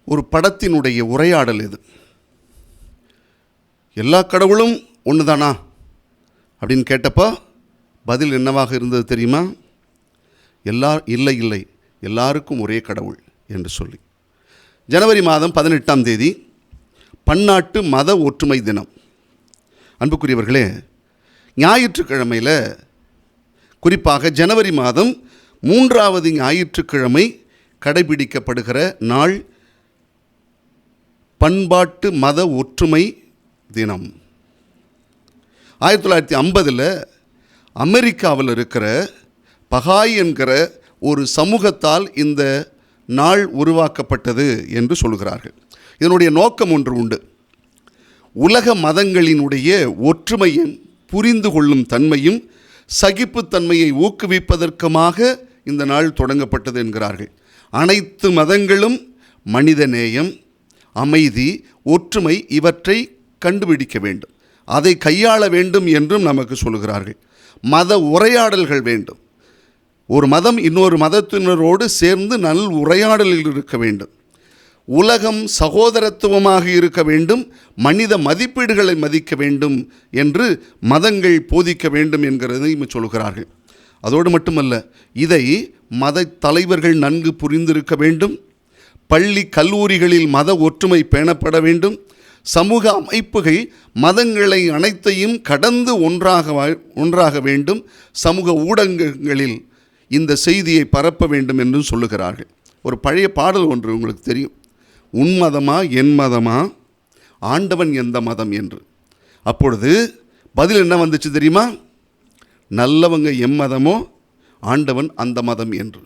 ஒரு படத்தினுடைய உரையாடல் இது. எல்லா கடவுளும் ஒன்று தானா அப்படின்னு கேட்டப்போ பதில் என்னவாக இருந்தது தெரியுமா? இல்லை எல்லாருக்கும் ஒரே கடவுள் என்று சொல்லி. ஜனவரி மாதம் 18ஆம் தேதி பன்னாட்டு மத ஒற்றுமை தினம். அன்புக்குரியவர்களே, ஞாயிற்றுக்கிழமையில், குறிப்பாக ஜனவரி மாதம் 3வது ஞாயிற்றுக்கிழமை கடைபிடிக்கப்படுகிற நாள் பண்பாட்டு மத ஒற்றுமை தினம். 1950 அமெரிக்காவில் இருக்கிற பகாய் என்கிற ஒரு சமூகத்தால் இந்த நாள் உருவாக்கப்பட்டது என்று சொல்கிறார்கள். இதனுடைய நோக்கம் ஒன்று உண்டு. உலக மதங்களினுடைய ஒற்றுமையும் புரிந்து கொள்ளும் தன்மையும் சகிப்புத்தன்மையை ஊக்குவிப்பதற்குமாக இந்த நாள் தொடங்கப்பட்டது என்கிறார்கள். அனைத்து மதங்களும் மனிதநேயம், அமைதி, ஒற்றுமை இவற்றை கண்டுபிடிக்க வேண்டும், அதை கையாள வேண்டும் என்றும் நமக்கு சொல்கிறார்கள். மத உரையாடல்கள் வேண்டும். ஒரு மதம் இன்னொரு மதத்தினரோடு சேர்ந்து நல் உரையாடலில் இருக்க வேண்டும். உலகம் சகோதரத்துவமாக இருக்க வேண்டும், மனித மதிப்பீடுகளை மதிக்க வேண்டும் என்று மதங்கள் போதிக்க வேண்டும் என்கிறதையும் சொல்கிறார்கள். அதோடு மட்டுமல்ல, இதை மத தலைவர்கள் நன்கு புரிந்திருக்க வேண்டும். பள்ளி கல்லூரிகளில் மத ஒற்றுமை பேணப்பட வேண்டும். சமூக அமைப்புகள் மதங்களை அனைத்தையும் கடந்து ஒன்றாக வேண்டும். சமூக ஊடகங்களில் இந்த செய்தியை பரப்ப வேண்டும் என்றும் சொல்லுகிறார்கள். ஒரு பழைய பாடல் ஒன்று உங்களுக்கு தெரியும். உன் மதமா என் மதமா, ஆண்டவன் எந்த மதம் என்று. அப்பொழுது பதில் என்ன வந்துச்சு தெரியுமா? நல்லவங்க எம் மதமோ, ஆண்டவன் அந்த மதம் என்று.